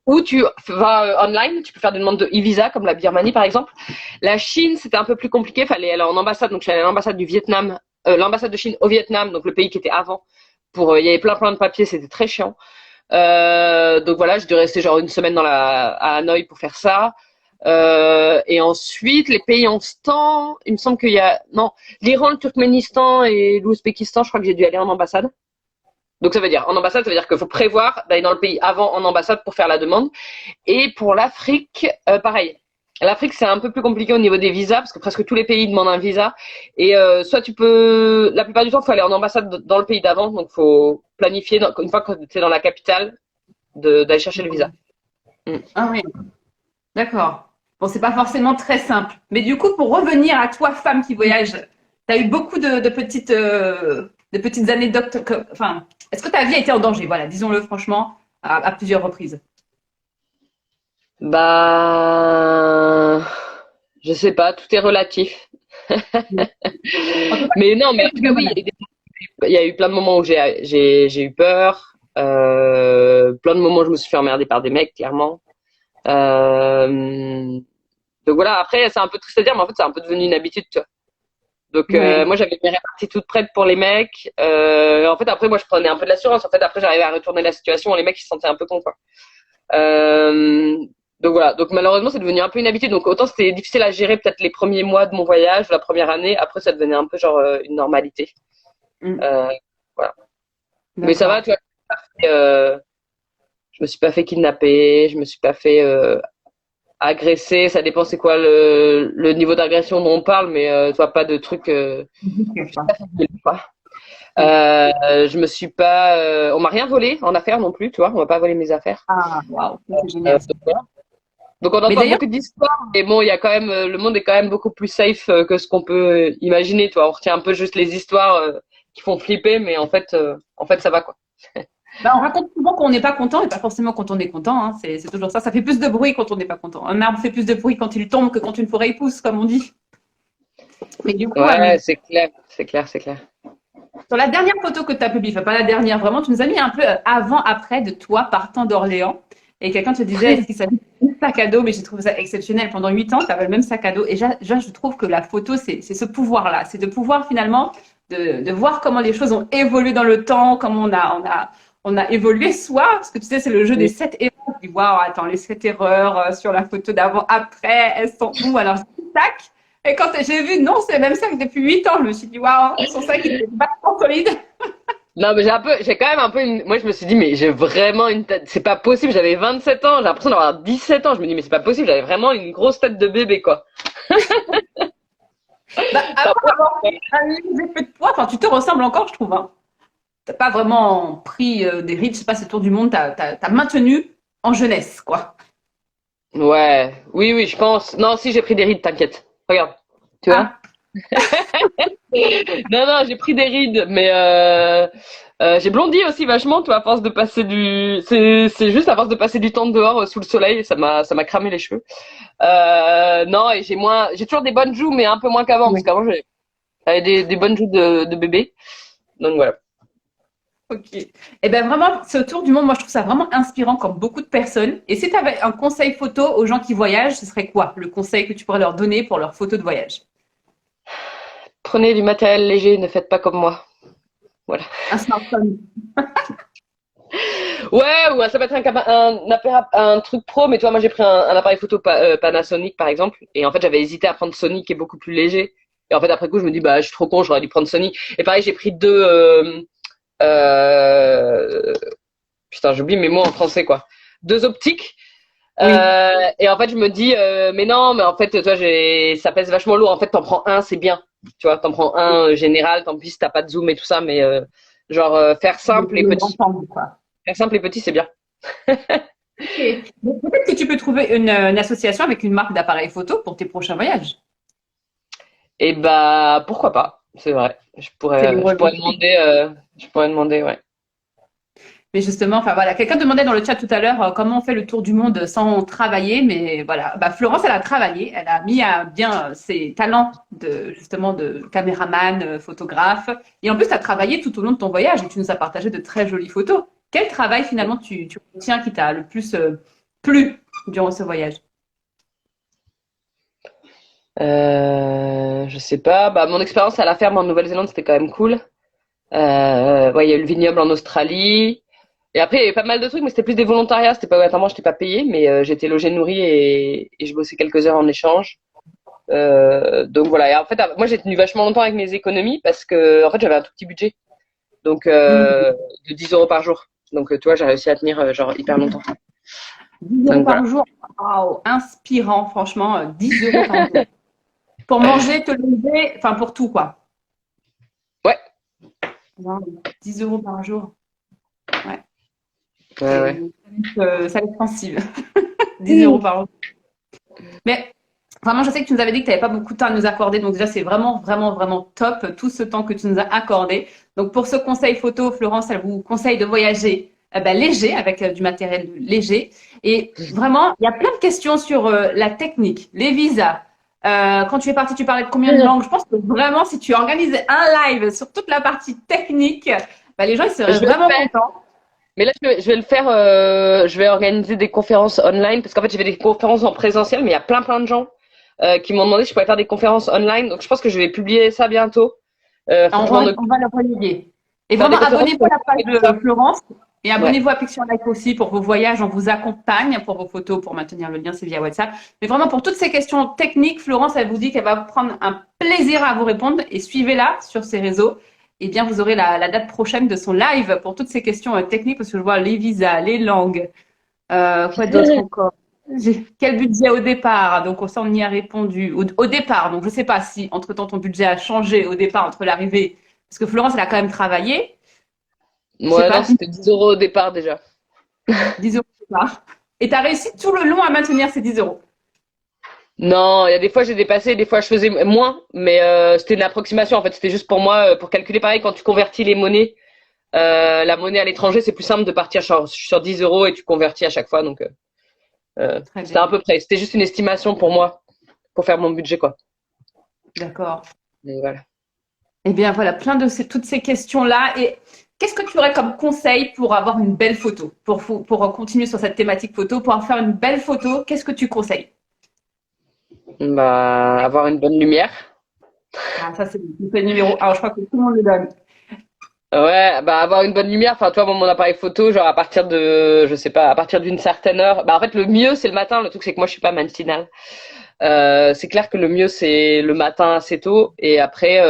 Ou tu vas online, tu peux faire des demandes de e-visa, comme la Birmanie par exemple. La Chine, c'était un peu plus compliqué, fallait aller en ambassade, donc je suis allée à l'ambassade du Vietnam, l'ambassade de Chine au Vietnam, donc le pays qui était avant. Il y avait plein de papiers, c'était très chiant. Donc voilà, j'ai dû rester genre une semaine à Hanoï pour faire ça. Et ensuite, les pays en stand, il me semble qu'il y a, non, l'Iran, le Turkménistan et l'Ouzbékistan, je crois que j'ai dû aller en ambassade. Donc ça veut dire, en ambassade, ça veut dire qu'il faut prévoir d'aller dans le pays avant en ambassade pour faire la demande. Et pour l'Afrique, pareil. L'Afrique, c'est un peu plus compliqué au niveau des visas, parce que presque tous les pays demandent un visa. Et soit tu peux, la plupart du temps, il faut aller en ambassade dans le pays d'avant, donc il faut planifier, une fois que tu es dans la capitale, d'aller chercher le visa. Mm. Ah oui, d'accord. Bon, c'est pas forcément très simple. Mais du coup, pour revenir à toi, femme qui voyage, tu as eu beaucoup de petites anecdotes. Enfin, est-ce que ta vie a été en danger? Voilà, disons-le franchement, à plusieurs reprises. Bah, je sais pas, tout est relatif. En tout cas, Mais non, mais en tout cas, oui, il y a eu plein de moments où j'ai eu peur. Plein de moments où je me suis fait emmerder par des mecs, clairement. Euh, donc voilà, après, c'est un peu triste à dire, mais en fait, c'est un peu devenu une habitude, tu vois. Donc ouais. moi, j'avais mes réparties toutes prêtes pour les mecs. En fait, après, moi, je prenais un peu de l'assurance. En fait, après, j'arrivais à retourner la situation. Les mecs, ils se sentaient un peu cons, quoi. Euh, donc voilà. Donc malheureusement, c'est devenu un peu une habitude. Donc autant c'était difficile à gérer peut-être les premiers mois de mon voyage, la première année. Après, ça devenait un peu genre une normalité. Mm, Euh, voilà. Mais ça va, d'accord. tu vois. Je me suis pas fait kidnapper, je me suis pas fait agresser. Ça dépend c'est quoi le niveau d'agression dont on parle, mais tu vois pas de trucs. Je sais pas. Quoi. Je me suis pas, on m'a rien volé en affaires non plus, tu vois. On m'a pas volé mes affaires. Ah, waouh, c'est génial. Donc, voilà. Donc, on Mais entend d'ailleurs, beaucoup d'histoires, mais bon, il y a quand même, le monde est quand même beaucoup plus safe que ce qu'on peut imaginer, tu vois. On retient un peu juste les histoires qui font flipper, mais en fait, ça va quoi. bah, on raconte souvent qu'on n'est pas content et pas forcément quand on est content. Hein. C'est toujours ça. Ça fait plus de bruit quand on n'est pas content. Un arbre fait plus de bruit quand il tombe que quand une forêt pousse, comme on dit. Mais du coup, Ouais, c'est clair, c'est clair, c'est clair. sur la dernière photo que tu as publiée, enfin pas la dernière vraiment, tu nous as mis un peu avant-après de toi partant d'Orléans. Et quelqu'un te disait, est-ce qu'il s'agit d'un sac à dos? Mais j'ai trouvé ça exceptionnel. Pendant 8 ans, tu avais le même sac à dos. Et je trouve que la photo, c'est ce pouvoir-là. C'est de pouvoir finalement de voir comment les choses ont évolué dans le temps, comment on a évolué soi. Parce que tu sais, c'est le jeu des 7 erreurs. Tu dis, waouh, attends, les 7 erreurs sur la photo d'avant-après, elles sont où? Alors, tac. Et quand j'ai vu, non, c'est le même sac depuis 8 ans, je me suis dit, waouh, son sac, il est vachement solide. Non, mais j'ai quand même un peu moi, je me suis dit, mais j'ai vraiment une tête, c'est pas possible, j'avais 27 ans, j'ai l'impression d'avoir 17 ans, je me dis, mais c'est pas possible, j'avais vraiment une grosse tête de bébé, quoi. Bah, Enfin, après avoir pris un léger peu de poids, enfin, tu te ressembles encore, je trouve. Hein. T'as pas vraiment pris des rides, je sais pas, ce tour du monde, t'as maintenu en jeunesse, quoi. ouais, oui, oui, je pense. Non, si j'ai pris des rides, t'inquiète. Regarde, tu vois? Ah, Non, non, j'ai pris des rides, mais j'ai blondi aussi vachement, tu vois, à force de passer c'est juste à force de passer du temps dehors sous le soleil, ça m'a cramé les cheveux. Non, et j'ai toujours des bonnes joues, mais un peu moins qu'avant, parce oui. qu'avant j'avais des bonnes joues de bébé. Donc voilà. Ok. Et ben vraiment, ce tour du monde, moi je trouve ça vraiment inspirant comme beaucoup de personnes. Et si tu avais un conseil photo aux gens qui voyagent, ce serait quoi le conseil que tu pourrais leur donner pour leur photo de voyage? Prenez du matériel léger, ne faites pas comme moi. Voilà. Un smartphone. Ouais, ou ça peut être un truc pro, mais toi, moi j'ai pris un appareil photo Panasonic par exemple, et en fait j'avais hésité à prendre Sony qui est beaucoup plus léger. Et en fait après coup je me dis bah je suis trop con, j'aurais dû prendre Sony. Et pareil j'ai pris euh, putain j'oublie mes mots en français quoi, deux optiques. Oui. Et en fait je me dis mais non mais en fait toi ça pèse vachement lourd. En fait t'en prends un c'est bien, tu vois, t'en prends un général, tant pis si t'as pas de zoom et tout ça, mais genre faire simple et petit c'est bien. Ok. Donc, peut-être que tu peux trouver une association avec une marque d'appareil photo pour tes prochains voyages. Et bah pourquoi pas, c'est vrai. C'est les Je pourrais demander, ouais. Mais justement, enfin voilà, quelqu'un demandait dans le chat tout à l'heure comment on fait le tour du monde sans travailler, mais voilà, bah, Florence, elle a travaillé, elle a mis à bien ses talents de justement de caméraman, photographe, et en plus, tu as travaillé tout au long de ton voyage et tu nous as partagé de très jolies photos. Quel travail finalement tu retiens qui t'a le plus plu durant ce voyage? Je sais pas. Bah mon expérience à la ferme en Nouvelle-Zélande c'était quand même cool. Ouais, il y a eu le vignoble en Australie. Et après il y avait pas mal de trucs, mais c'était plus des volontariats. C'était pas obligatoirement, j'étais pas payée, mais j'étais logée nourrie et je bossais quelques heures en échange. Donc voilà. Et en fait, moi j'ai tenu vachement longtemps avec mes économies parce que en fait j'avais un tout petit budget, donc de 10 euros par jour. Donc tu vois, j'ai réussi à tenir genre hyper longtemps. 10 € Donc voilà. par jour, waouh, inspirant, franchement, 10 € par jour. Pour manger, te lever, enfin pour tout quoi. Ouais, Wow, 10 € par jour. Ouais, ouais, ouais. ça va être sensible. 10 € par jour. Mais vraiment, je sais que tu nous avais dit que tu n'avais pas beaucoup de temps à nous accorder. Donc déjà, c'est vraiment, vraiment, vraiment top tout ce temps que tu nous as accordé. Donc pour ce conseil photo, Florence, elle vous conseille de voyager léger, avec du matériel léger. Et vraiment, il y a plein de questions sur la technique, les visas. Quand tu es parti, tu parlais de combien de langues. Je pense que vraiment, si tu organisais un live sur toute la partie technique, les gens ils seraient Je vais le vraiment faire. contents. Mais là, je vais le faire. Je vais organiser des conférences online parce qu'en fait, j'ai fait des conférences en présentiel, mais il y a plein de gens qui m'ont demandé si je pouvais faire des conférences online. Donc, je pense que je vais publier ça bientôt. Faut que je m'en occupe. On va le relayer. Et Faire des vraiment, conférences abonnez-vous sur à la et page tout ça. de Florence et Ouais. abonnez-vous à Picture Life aussi pour vos voyages. On vous accompagne pour vos photos, pour maintenir le lien, c'est via WhatsApp. Mais vraiment, pour toutes ces questions techniques, Florence, elle vous dit qu'elle va prendre un plaisir à vous répondre et suivez-la sur ses réseaux. Et bien, vous aurez la date prochaine de son live pour toutes ces questions techniques parce que je vois les visas, les langues, quoi d'autre encore? Quel budget au départ? Donc, ça, on y a répondu. Au départ, donc je ne sais pas si entre-temps ton budget a changé au départ entre l'arrivée Parce que Florence, elle a quand même travaillé. Je sais Ouais, non, pas, c'était 10 euros au départ déjà. 10 euros par mois. Et tu as réussi tout le long à maintenir ces 10 euros. Non, il y a des fois j'ai dépassé, des fois je faisais moins, mais c'était une approximation en fait. C'était juste pour moi, pour calculer pareil quand tu convertis les monnaies. La monnaie à l'étranger, c'est plus simple de partir sur 10 euros et tu convertis à chaque fois. Donc, Très c'était à bien. peu près. C'était juste une estimation pour moi, pour faire mon budget, quoi. D'accord. Donc, voilà. Eh bien, voilà, toutes ces questions-là. Et qu'est-ce que tu aurais comme conseil pour avoir une belle photo? Pour continuer sur cette thématique photo, pour en faire une belle photo, qu'est-ce que tu conseilles? Bah, avoir une bonne lumière. Ah, ça, c'est le conseil numéro un. Je crois que tout le monde le donne. Ouais, bah avoir une bonne lumière. Enfin, toi, mon appareil photo, genre à partir de, je sais pas, à partir d'une certaine heure. Bah, en fait, le mieux c'est le matin. Le truc c'est que moi, je suis pas matinale. C'est clair que le mieux c'est le matin assez tôt et après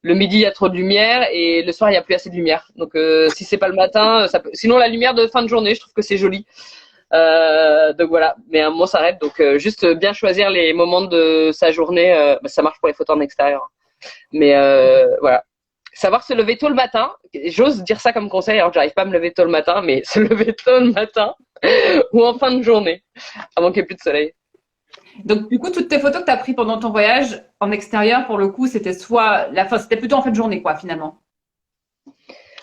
le midi il y a trop de lumière et le soir il y a plus assez de lumière. Donc si c'est pas le matin, ça peut... sinon la lumière de fin de journée, je trouve que c'est joli. Donc voilà, mais à un moment ça arrête. Donc juste bien choisir les moments de sa journée, bah, ça marche pour les photos en extérieur. Mais voilà, savoir se lever tôt le matin. J'ose dire ça comme conseil alors que j'arrive pas à me lever tôt le matin, mais se lever tôt le matin ou en fin de journée, avant qu'il n'y ait plus de soleil. Donc, du coup, toutes tes photos que tu as prises pendant ton voyage en extérieur, pour le coup, c'était soit la fin, c'était plutôt en fin de journée, quoi, finalement. Parce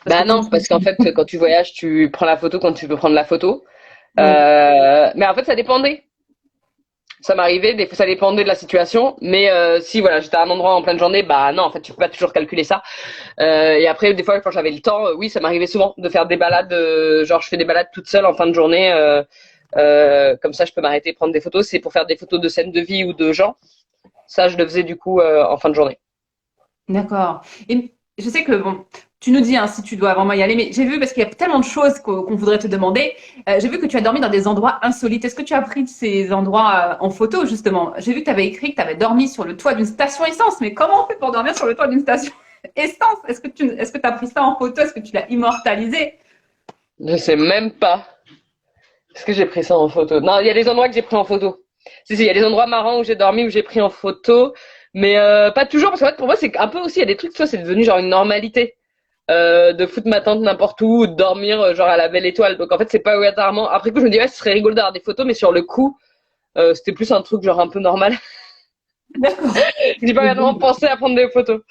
que Bah comme non, parce qu'en fait, quand tu voyages, tu prends la photo quand tu peux prendre la photo. oui. Mais en fait, ça dépendait. Ça m'arrivait, des fois, ça dépendait de la situation. Mais si voilà, j'étais à un endroit en pleine journée, bah non, en fait, tu peux pas toujours calculer ça. Et après, des fois, quand j'avais le temps, oui, ça m'arrivait souvent de faire des balades. Genre, je fais des balades toute seule en fin de journée. Comme ça, je peux m'arrêter et prendre des photos. C'est pour faire des photos de scènes de vie ou de gens. Ça, je le faisais du coup en fin de journée. D'accord. Et je sais que, bon, tu nous dis hein, si tu dois vraiment y aller, mais j'ai vu, parce qu'il y a tellement de choses qu'on voudrait te demander, j'ai vu que tu as dormi dans des endroits insolites. Est-ce que tu as pris ces endroits en photo, justement? J'ai vu que tu avais écrit que tu avais dormi sur le toit d'une station essence, mais comment on fait pour dormir sur le toit d'une station essence? Est-ce que tu as pris ça en photo? Est-ce que tu l'as immortalisé? Je sais même pas. Est-ce que j'ai pris ça en photo? Non, il y a des endroits que j'ai pris en photo. Si, il y a des endroits marrants où j'ai dormi, où j'ai pris en photo, mais pas toujours, parce qu'en fait, pour moi, c'est un peu aussi, il y a des trucs, tu vois, c'est devenu genre une normalité de foutre ma tente n'importe où, ou de dormir genre à la belle étoile. Donc en fait, c'est pas obligatoirement. Après que je me dis, ouais, ce serait rigolo d'avoir des photos, mais sur le coup, c'était plus un truc genre un peu normal. D'accord. J'ai pas vraiment pensé à prendre des photos.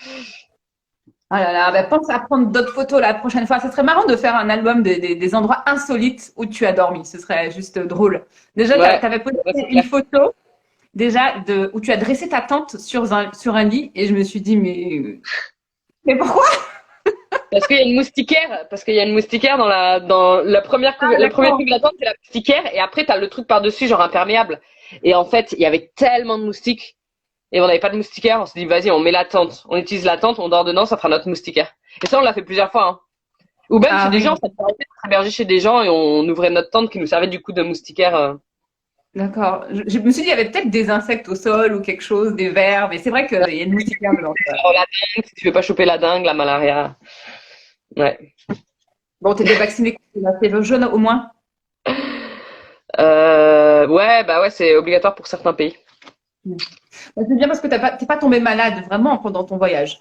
Ah là là, bah, pense à prendre d'autres photos la prochaine fois. Ce serait marrant de faire un album des endroits insolites où tu as dormi. Ce serait juste drôle. Déjà, Ouais, tu avais posté ouais, c'est une clair. photo déjà où tu as dressé ta tente sur un lit et je me suis dit, mais pourquoi? Parce qu'il y a une moustiquaire, parce qu'il y a une moustiquaire dans la première Ah, le premier d'accord. truc de la tente, c'est la moustiquaire, et après t'as le truc par-dessus, genre imperméable. Et en fait, il y avait tellement de moustiques, et on n'avait pas de moustiquaire, on s'est dit, vas-y, on met la tente, on utilise la tente, on dort dedans, ça fera notre moustiquaire. Et ça, on l'a fait plusieurs fois, hein. Ou même chez Ah des gens, oui, ça nous arrivait d'être hébergés chez des gens, et on ouvrait notre tente qui nous servait du coup de moustiquaire. d'accord. Je me suis dit, il y avait peut-être des insectes au sol ou quelque chose, des vers, mais c'est vrai qu'il y a une moustiquaire dedans. Oh, la dengue, si tu veux pas choper la dengue, la malaria. Ouais. Bon, t'es vacciné contre la fièvre jaune au moins? Ouais, bah ouais, c'est obligatoire pour certains pays. Bah, c'est bien parce que t'es pas tombé malade vraiment pendant ton voyage.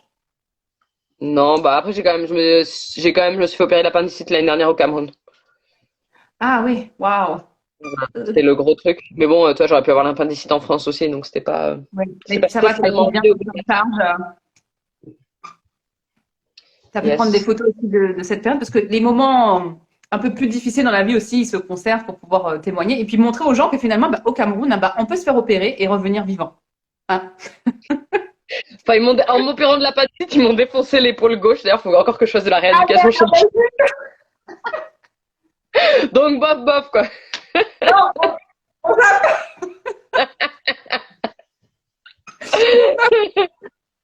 Non, bah après je me suis fait opérer l'appendicite l'année dernière au Cameroun. Ah oui, waouh. C'était le gros truc. Mais bon, toi, j'aurais pu avoir l'appendicite en France aussi, donc Oui, c'est mais pas ça va, tu as été spécialement bien lié au pris en pays. charge. Tu as pu prendre des Yes. photos aussi de cette période parce que les moments un peu plus difficiles dans la vie aussi, ils se conservent pour pouvoir témoigner et puis montrer aux gens que finalement, bah, au Cameroun, ah bah, on peut se faire opérer et revenir vivant. Hein. Enfin, en m'opérant de l'appendicite, ils m'ont défoncé l'épaule gauche. D'ailleurs, il faut encore que je fasse de la Ah rééducation chez merde, le. Donc, bof, bof, quoi. non,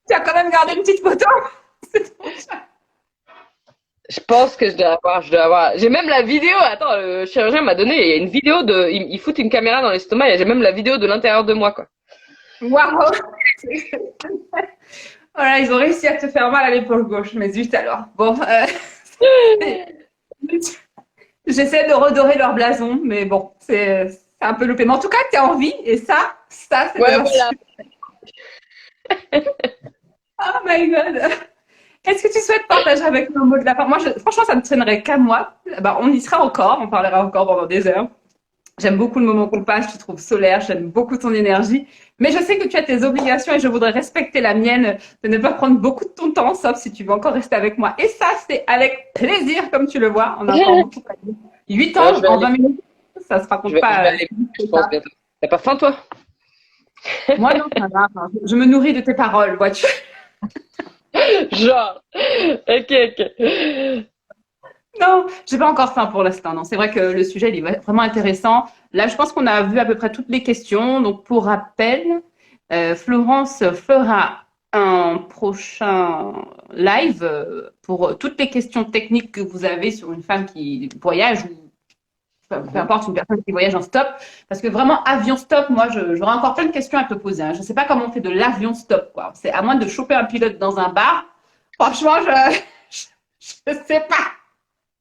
tu as quand même gardé une petite photo. C'est trop cher. Je pense que je dois avoir. J'ai même la vidéo. Attends, le chirurgien m'a donné. Il y a une vidéo de. Il fout une caméra dans l'estomac et j'ai même la vidéo de l'intérieur de moi, quoi. Waouh. Voilà, ils ont réussi à te faire mal à l'épaule gauche, mais zut alors. Bon, j'essaie de redorer leur blason, mais bon, c'est un peu loupé. Mais en tout cas, tu as envie, et ça, c'est Ouais, déjà voilà. super. Oh my god. Est-ce que tu souhaites partager avec nous un mot de la fin? Moi, franchement, ça ne traînerait qu'à moi. Bah, on y sera encore, on parlera encore pendant des heures. J'aime beaucoup le moment qu'on passe, je te trouve solaire, j'aime beaucoup ton énergie. Mais je sais que tu as tes obligations et je voudrais respecter la mienne de ne pas prendre beaucoup de ton temps, sauf si tu veux encore rester avec moi. Et ça, c'est avec plaisir, comme tu le vois. On a encore beaucoup à dire. 8 Ouais, je ans vais en aller, 20 minutes, ça se je raconte vais pas. aller, je pense bientôt. T'as pas faim, toi? Moi, non, ça va. Enfin, je me nourris de tes paroles, vois-tu. Genre, ok, ok. Non, j'ai pas encore faim pour l'instant. Non, c'est vrai que le sujet il est vraiment intéressant. Là, je pense qu'on a vu à peu près toutes les questions. Donc, pour rappel, Florence fera un prochain live pour toutes les questions techniques que vous avez sur une femme qui voyage ou peu Mhm. importe une personne qui voyage en stop. Parce que vraiment, avion stop, moi, j'aurais encore plein de questions à te poser. Hein. Je sais pas comment on fait de l'avion stop, quoi. C'est à moins de choper un pilote dans un bar. Franchement, je sais pas.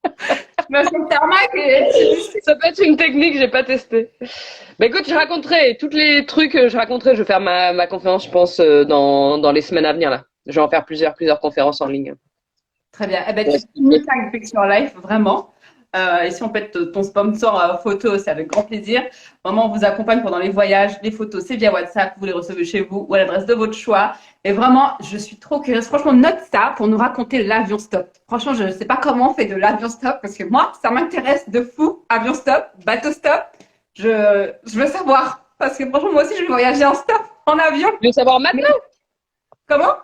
Je me fais le tarmac et Ça peut être une technique, j'ai pas testé. Bah écoute, je raconterai tous les trucs, je raconterai, je vais faire ma conférence, je pense, dans les semaines à venir là. Je vais en faire plusieurs conférences en ligne. très bien. Eh ben, Pour tu me expliquer. tags Picture Life, vraiment. Et si on peut être ton sponsor photo, c'est avec grand plaisir. Vraiment, on vous accompagne pendant les voyages, les photos, c'est via WhatsApp, vous les recevez chez vous ou à l'adresse de votre choix. Et vraiment, je suis trop curieuse. Franchement, note ça pour nous raconter l'avion stop. Franchement, je ne sais pas comment on fait de l'avion stop parce que moi, ça m'intéresse de fou. Avion stop, bateau stop. Je veux savoir parce que franchement, moi aussi, je vais voyager en stop, en avion. Tu veux savoir Mais maintenant? comment?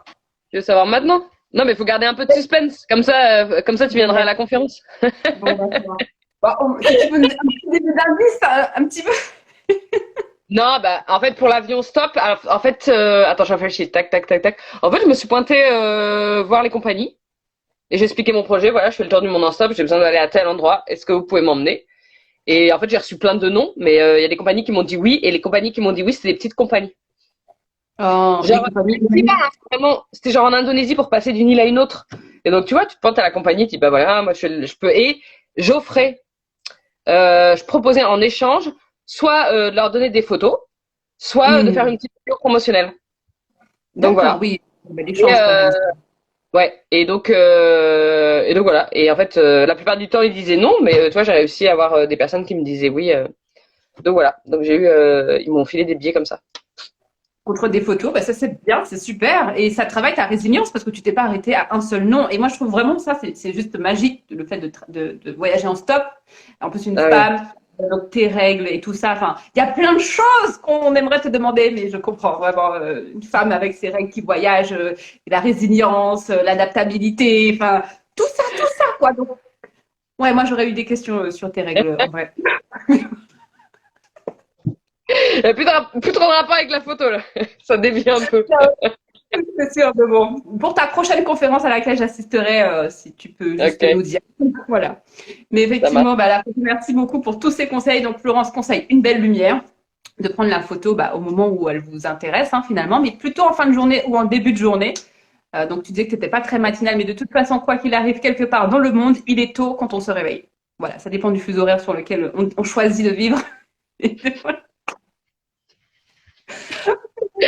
Tu veux savoir maintenant? Non, mais il faut garder un peu de suspense. Comme ça, tu viendras à la conférence. Bon, d'accord. Bon, si tu peux me donner un petit début d'indice, un petit peu. Non, bah, en fait, pour l'avion stop, alors, en fait, attends, je réfléchis. Tac, tac, tac, tac. En fait, je me suis pointée voir les compagnies et j'ai expliqué mon projet. Voilà, je fais le tour du monde en stop. J'ai besoin d'aller à tel endroit. Est-ce que vous pouvez m'emmener? Et en fait, j'ai reçu plein de noms, mais il y a des compagnies qui m'ont dit oui et les compagnies qui m'ont dit oui, c'est des petites compagnies. Oh, les Genre, compagnies. je dis pas, hein, vraiment, c'était genre en Indonésie pour passer d'une île à une autre. Et donc, tu vois, tu te pointes à la compagnie, tu dis bah voilà, moi je peux et j'offrais, je proposais en échange soit de leur donner des photos, soit de faire Hmm. une petite vidéo promotionnelle. Donc D'accord, voilà. oui. Bel Et échange quand même. ouais. Et donc voilà. Et en fait, la plupart du temps, ils disaient non, mais tu vois, j'ai réussi à avoir des personnes qui me disaient oui. Donc voilà. Donc j'ai eu, ils m'ont filé des billets comme ça. Contre des photos, bah ça c'est bien, c'est super. Et ça travaille ta résilience parce que tu t'es pas arrêté à un seul nom. Et moi, je trouve vraiment ça, c'est juste magique, le fait de voyager en stop. En plus, une Ah ouais. femme, donc tes règles et tout ça. Enfin, il y a plein de choses qu'on aimerait te demander, mais je comprends vraiment une femme avec ses règles qui voyage, la résilience, l'adaptabilité, enfin, tout ça, quoi. Donc, ouais, moi, j'aurais eu des questions sur tes règles, en vrai. Il n'y a plus trop de rapport avec la photo là. Ça dévie un peu. C'est sûr, mais bon. Pour ta prochaine conférence à laquelle j'assisterai, si tu peux juste nous Ok, dire. Voilà. Mais ça marche. effectivement, bah, merci beaucoup pour tous ces conseils. Donc, Florence conseille une belle lumière, de prendre la photo bah, au moment où elle vous intéresse, hein, finalement, mais plutôt en fin de journée ou en début de journée. Donc, tu disais que tu n'étais pas très matinale, mais de toute façon, quoi qu'il arrive quelque part dans le monde, il est tôt quand on se réveille. Voilà, ça dépend du fuseau horaire sur lequel on choisit de vivre. Et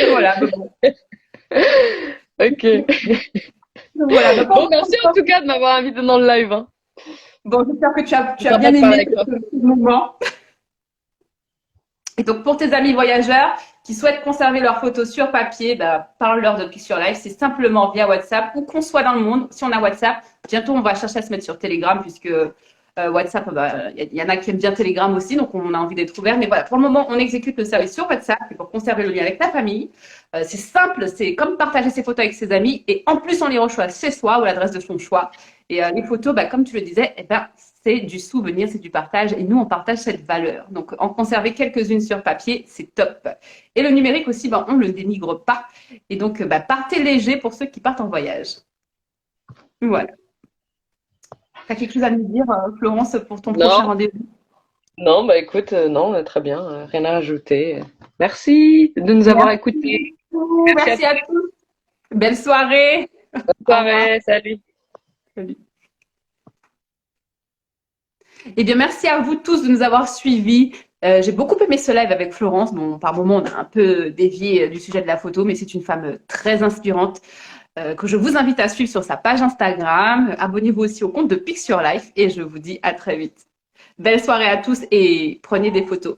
voilà, bon. Ok. Voilà, donc, Bon, merci en tout cas de m'avoir invité dans le live. Hein. bon, j'espère que tu C'est as sympa bien de parler aimé avec toi. ce moment. Et donc, pour tes amis voyageurs qui souhaitent conserver leurs photos sur papier, bah, parle-leur de Picture Life. C'est simplement via WhatsApp, où qu'on soit dans le monde. Si on a WhatsApp, bientôt on va chercher à se mettre sur Telegram, puisque WhatsApp, bah, y en a qui aiment bien Telegram aussi, donc on a envie d'être ouvert. Mais voilà, pour le moment, on exécute le service sur WhatsApp pour conserver le lien avec ta famille. C'est simple, c'est comme partager ses photos avec ses amis. Et en plus, on les reçoit chez soi ou à l'adresse de son choix. Et les photos, bah, comme tu le disais, eh ben, c'est du souvenir, c'est du partage. Et nous, on partage cette valeur. Donc, en conserver quelques-unes sur papier, c'est top. Et le numérique aussi, bah, on ne le dénigre pas. Et donc, bah, partez léger pour ceux qui partent en voyage. Voilà. Tu as quelque chose à nous dire, Florence, pour ton prochain Non, rendez-vous? non, bah écoute, non, très bien, rien à rajouter. Merci de nous avoir Merci écoutés. beaucoup. Merci à Merci toi. à tous. Belle soirée. Bonne Au revoir. soirée, salut. Salut. Eh bien, merci à vous tous de nous avoir suivis. J'ai beaucoup aimé ce live avec Florence. Bon, par moments, on a un peu dévié du sujet de la photo, mais c'est une femme très inspirante. que je vous invite à suivre sur sa page Instagram. Abonnez-vous aussi au compte de Picture Life et je vous dis à très vite. Belle soirée à tous et prenez des photos.